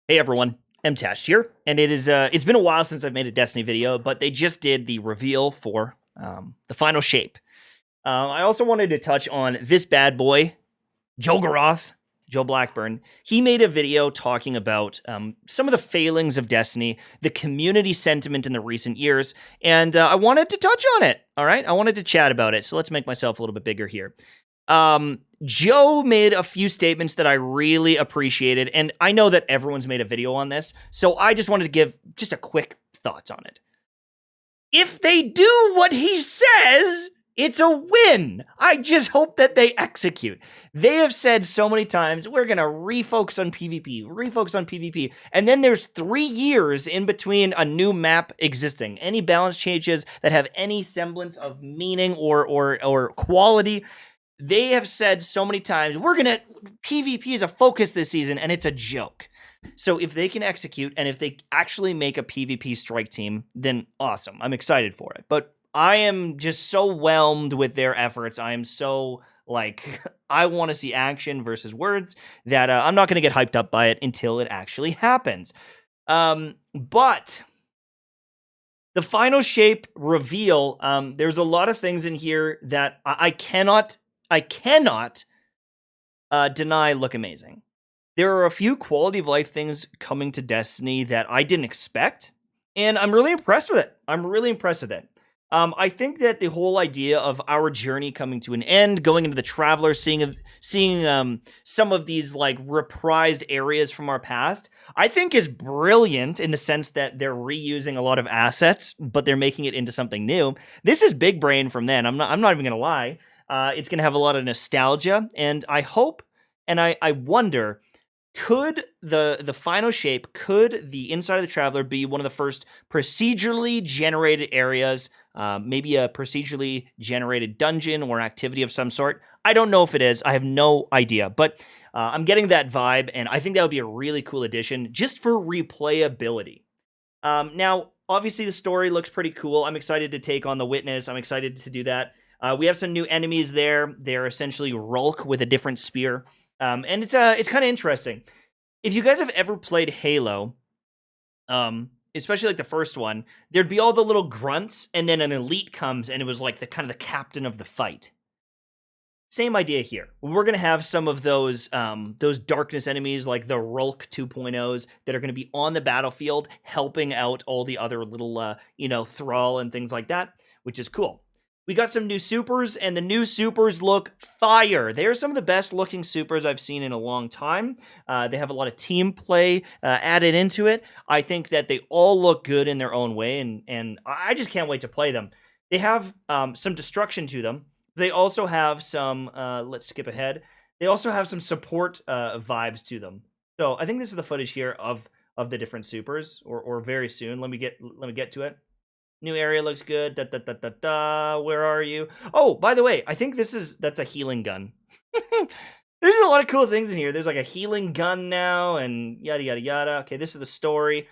Hey everyone, MTash here, and it's been a while since I've made a Destiny video, but they just did the reveal for the final shape. I also wanted to touch on this bad boy, Joe Garoth, Joe Blackburn. He made a video talking about some of the failings of Destiny, the community sentiment in the recent years, and I wanted to touch on it. All right, I wanted to chat about it, so let's make myself a little bit bigger here. Joe made a few statements that I really appreciated, and I know that everyone's made a video on this, so I just wanted to give just a quick thoughts on it. If they do what he says, it's a win. I just hope that they execute. They have said so many times, we're going to refocus on PvP, and then there's 3 years in between a new map existing. Any balance changes that have any semblance of meaning or quality, they have said so many times, PvP is a focus this season, and it's a joke. So if they can execute, and if they actually make a PvP strike team, then awesome. I'm excited for it. But I am just so whelmed with their efforts. I am so, I want to see action versus words that I'm not going to get hyped up by it until it actually happens. But the final shape reveal, there's a lot of things in here that I cannot deny look amazing. There are a few quality of life things coming to Destiny that I didn't expect, and I'm really impressed with it. I think that the whole idea of our journey coming to an end, going into the Traveler, seeing some of these reprised areas from our past, I think is brilliant in the sense that they're reusing a lot of assets, but they're making it into something new. This is big brain from then. I'm not even gonna lie. It's going to have a lot of nostalgia, and I hope, and I wonder, could the final shape, could the Inside of the Traveler be one of the first procedurally generated areas, maybe a procedurally generated dungeon or activity of some sort? I don't know if it is. I have no idea, but I'm getting that vibe, and I think that would be a really cool addition just for replayability. Now, obviously, the story looks pretty cool. I'm excited to take on the Witness. I'm excited to do that. We have some new enemies there. They're essentially Rulk with a different spear. And it's kind of interesting. If you guys have ever played Halo, especially the first one, there'd be all the little grunts, and then an elite comes, and it was the kind of the captain of the fight. Same idea here. We're going to have some of those darkness enemies, like the Rulk 2.0s, that are going to be on the battlefield, helping out all the other little, Thrall and things like that, which is cool. We got some new supers, and the new supers look fire. They're some of the best looking supers I've seen in a long time. They have a lot of team play added into it. I think that they all look good in their own way, and I just can't wait to play them. They have some destruction to them. They also have some, let's skip ahead. They also have some support vibes to them. So I think this is the footage here of the different supers, or very soon. Let me get to it. New area looks good. Where are you? Oh, by the way, I think that's a healing gun. There's a lot of cool things in here. There's a healing gun now, and yada yada yada. Okay, this is the story.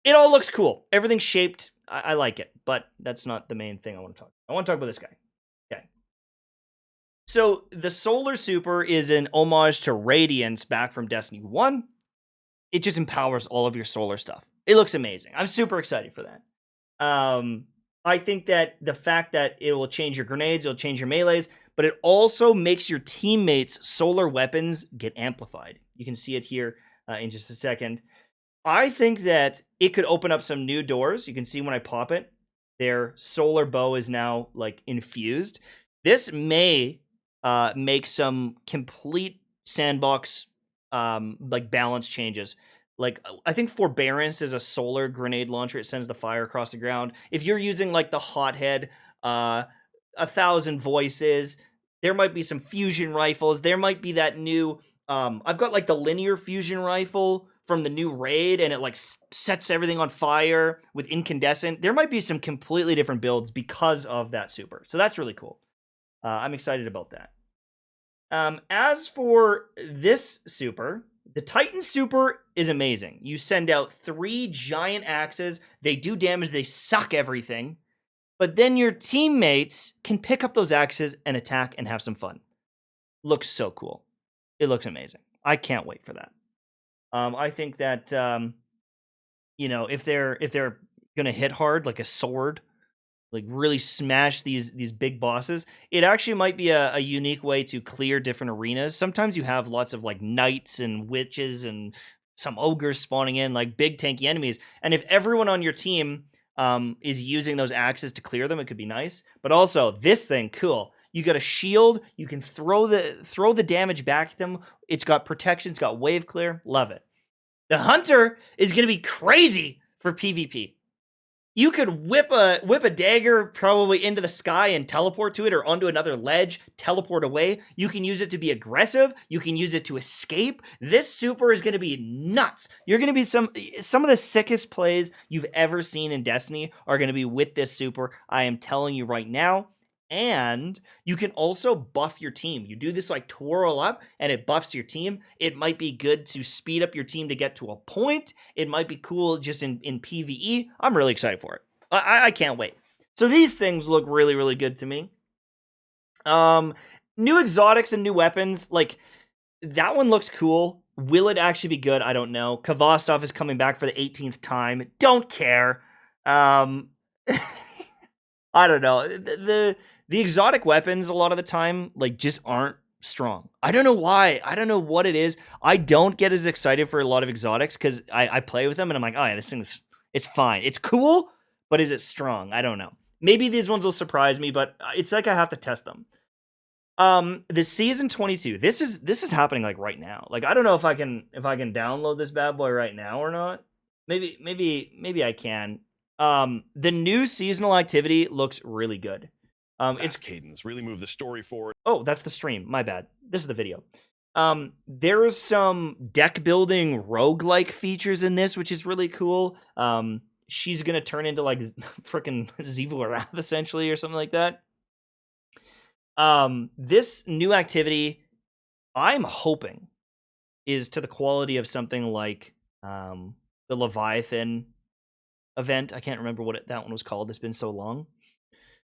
It all looks cool. Everything's shaped. I like it, but that's not the main thing I want to talk about. I want to talk about this guy. Okay. So the Solar Super is an homage to Radiance back from Destiny 1. It just empowers all of your solar stuff. It looks amazing. I'm super excited for that. I think that the fact that it will change your grenades, it'll change your melees, but it also makes your teammates' solar weapons get amplified. You can see it here in just a second. I think that it could open up some new doors. You can see when I pop it, their solar bow is now infused. This may make some complete sandbox balance changes. I think Forbearance is a solar grenade launcher. It sends the fire across the ground. If you're using the Hothead, 1,000 Voices, there might be some fusion rifles. There might be that new, I've got the linear fusion rifle from the new raid, and it sets everything on fire with incandescent. There might be some completely different builds because of that super. So that's really cool. I'm excited about that. As for this super, the Titan Super is amazing. You send out 3 giant axes. They do damage. They suck everything. But then your teammates can pick up those axes and attack and have some fun. Looks so cool. It looks amazing. I can't wait for that. I think that if they're gonna hit hard like a sword, like really smash these big bosses, it actually might be a unique way to clear different arenas. Sometimes you have lots of like knights and witches and some ogres spawning in, like big tanky enemies. And if everyone on your team is using those axes to clear them, it could be nice. But also this thing, cool. You got a shield. You can throw the damage back at them. It's got protection. It's got wave clear. Love it. The hunter is going to be crazy for PvP. You could whip a dagger probably into the sky and teleport to it, or onto another ledge, teleport away. You can use it to be aggressive. You can use it to escape. This super is going to be nuts. You're going to be some of the sickest plays you've ever seen in Destiny are going to be with this super. I am telling you right now. And you can also buff your team. You do this like twirl up and it buffs your team. It might be good to speed up your team to get to a point. It might be cool just in PvE. I'm really excited for it. I can't wait. So these things look really, really good to me. New exotics and new weapons, like that one looks cool. Will it actually be good? I don't know. Kvastov is coming back for the 18th time. Don't care. I don't know. The exotic weapons a lot of the time like just aren't strong. I don't know why. I don't know what it is. I don't get as excited for a lot of exotics because I play with them and I'm like, oh yeah, this thing's it's fine. It's cool, but is it strong? I don't know. Maybe these ones will surprise me, but it's like I have to test them. The season 22. This is happening like right now. Like I don't know if I can download this bad boy right now or not. Maybe I can. The new seasonal activity looks really good. It's cadence really move the story forward. Oh, that's the stream. My bad. This is the video. There is some deck building roguelike features in this, which is really cool. She's gonna turn into like freaking Xivu Arath essentially, or something like that. This new activity, I'm hoping, is to the quality of something like the Leviathan event. I can't remember what that one was called. It's been so long.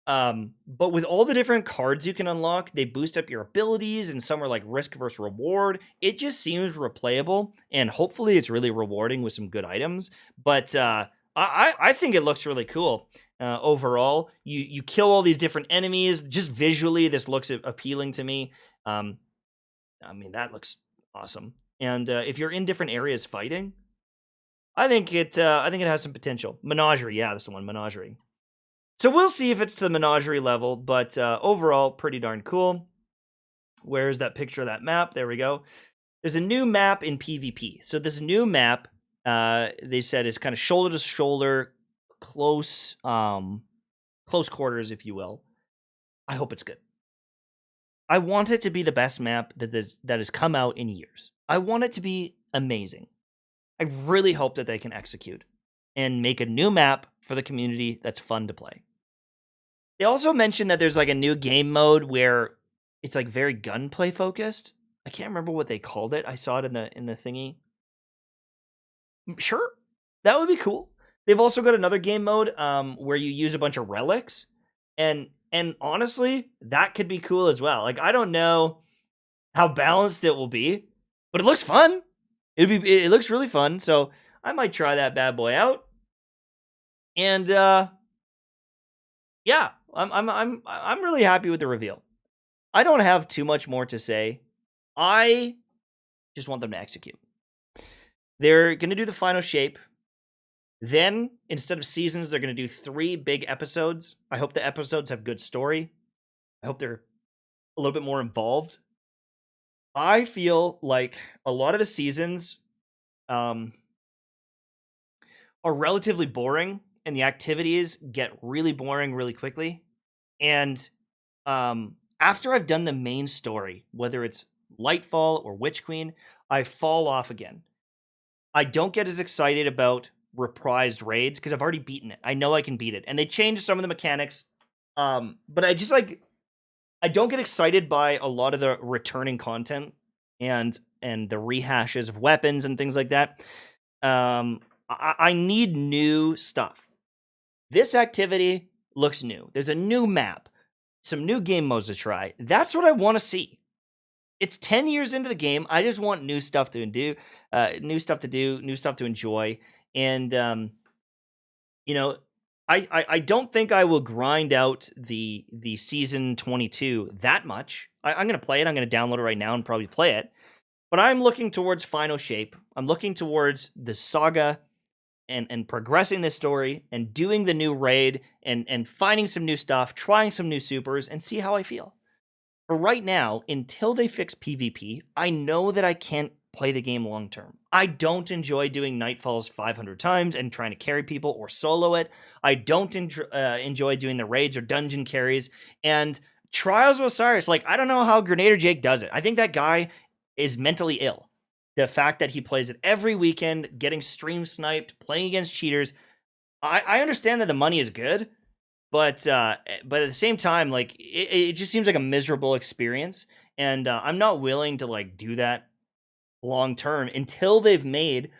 But with all the different cards you can unlock, they boost up your abilities, and some are like risk versus reward. It just seems replayable, and hopefully it's really rewarding with some good items. But I think it looks really cool. Overall, you kill all these different enemies. Just visually, this looks appealing to me. I mean, that looks awesome. And if you're in different areas fighting, I think it has some potential. Menagerie, yeah, that's the one, Menagerie. So we'll see if it's to the Menagerie level, but overall, pretty darn cool. Where's that picture of that map? There we go. There's a new map in PvP. So this new map, they said, is kind of shoulder to shoulder, close quarters, if you will. I hope it's good. I want it to be the best map that has come out in years. I want it to be amazing. I really hope that they can execute and make a new map for the community that's fun to play. They also mentioned that there's like a new game mode where it's like very gunplay focused. I can't remember what they called it. I saw it in the thingy. Sure, that would be cool. They've also got another game mode where you use a bunch of relics, and honestly, that could be cool as well. Like I don't know how balanced it will be, but it looks fun. It looks really fun, so I might try that bad boy out. And yeah, I'm really happy with the reveal. I don't have too much more to say. I just want them to execute. They're going to do the final shape. Then, instead of seasons, they're going to do 3 big episodes. I hope the episodes have good story. I hope they're a little bit more involved. I feel like a lot of the seasons are relatively boring, and the activities get really boring really quickly. And after I've done the main story, whether it's Lightfall or Witch Queen, I fall off again. I don't get as excited about reprised raids because I've already beaten it. I know I can beat it. And they changed some of the mechanics. But I just I don't get excited by a lot of the returning content and the rehashes of weapons and things like that. I need new stuff. This activity looks new. There's a new map, some new game modes to try. That's what I want to see. It's 10 years into the game. I just want new stuff to do, new stuff to enjoy. And, you know, I don't think I will grind out the season 22 that much. I'm going to play it. I'm going to download it right now and probably play it. But I'm looking towards Final Shape. I'm looking towards the saga and progressing this story and doing the new raid and finding some new stuff, trying some new supers, and see how I feel. For right now, until they fix PvP, I know that I can't play the game long term. I don't enjoy doing Nightfalls 500 times and trying to carry people or solo it. I don't enjoy doing the raids or dungeon carries. And Trials of Osiris, like, I don't know how Grenader Jake does it. I think that guy is mentally ill. The fact that he plays it every weekend, getting stream sniped, playing against cheaters. I understand that the money is good, but at the same time, like, it just seems like a miserable experience, and I'm not willing to like do that long term until they've made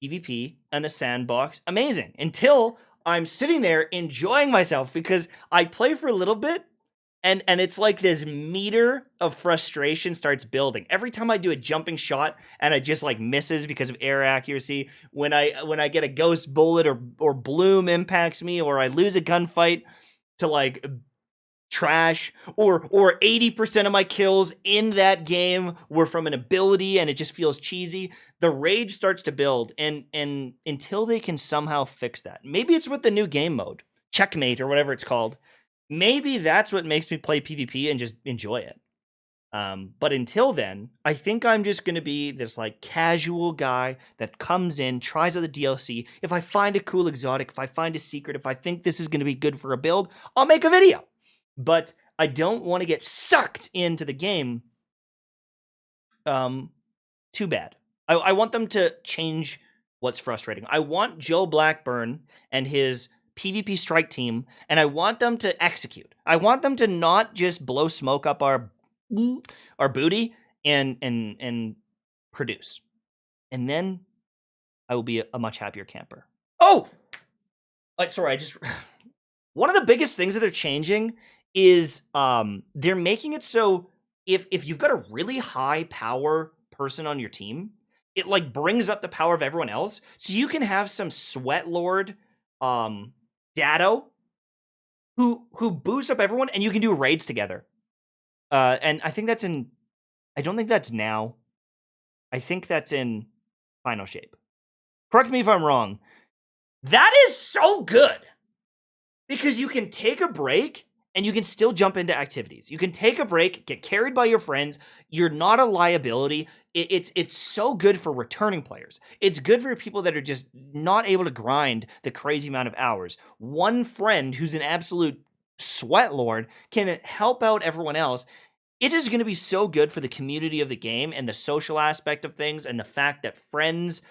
PvP and the sandbox amazing. Until I'm sitting there enjoying myself, because I play for a little bit. And it's like this meter of frustration starts building. Every time I do a jumping shot and it just like misses because of air accuracy, when I get a ghost bullet or bloom impacts me, or I lose a gunfight to like trash, or 80% of my kills in that game were from an ability and it just feels cheesy, the rage starts to build, and until they can somehow fix that. Maybe it's with the new game mode, Checkmate or whatever it's called. Maybe that's what makes me play PvP and just enjoy it. But until then, I think I'm just going to be this like casual guy that comes in, tries out the DLC. If I find a cool exotic, if I find a secret, if I think this is going to be good for a build, I'll make a video. But I don't want to get sucked into the game. Too bad. I want them to change what's frustrating. I want Joe Blackburn and his PvP strike team, and I want them to execute. I want them to not just blow smoke up our booty and produce. And then I will be a much happier camper. Oh! Sorry, I just... One of the biggest things that they're changing is they're making it so if you've got a really high power person on your team, it like brings up the power of everyone else. So you can have some sweat lord Dado who boosts up everyone, and you can do raids together. And I think that's in... I don't think that's now. I think that's in Final Shape. Correct me if I'm wrong. That is so good! Because you can take a break, and you can still jump into activities. You can take a break, get carried by your friends. You're not a liability. It's so good for returning players. It's good for people that are just not able to grind the crazy amount of hours. One friend who's an absolute sweat lord can help out everyone else. It is going to be so good for the community of the game and the social aspect of things, and the fact that friends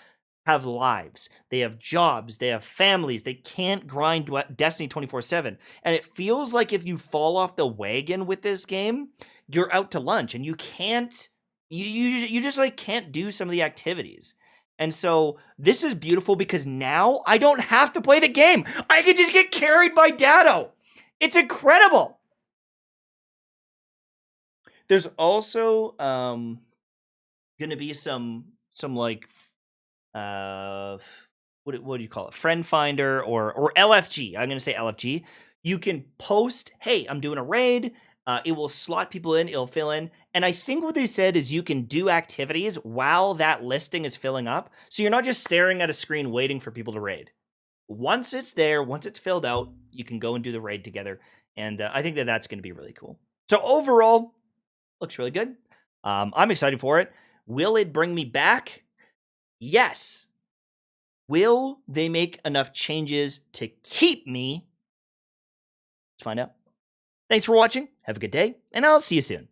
have lives, they have jobs, they have families, they can't grind Destiny 24/7. And it feels like if you fall off the wagon with this game, you're out to lunch, and you can't, you just like can't do some of the activities. And so this is beautiful, because now I don't have to play the game. I can just get carried by Dado. It's incredible. There's also going to be some like what do you call it? Friend Finder or LFG. I'm going to say LFG. You can post, hey, I'm doing a raid. It will slot people in. It'll fill in. And I think what they said is you can do activities while that listing is filling up. So you're not just staring at a screen waiting for people to raid. Once it's there, once it's filled out, you can go and do the raid together. And I think that that's going to be really cool. So overall, looks really good. I'm excited for it. Will it bring me back? Yes. Will they make enough changes to keep me? Let's find out. Thanks for watching. Have a good day, and I'll see you soon.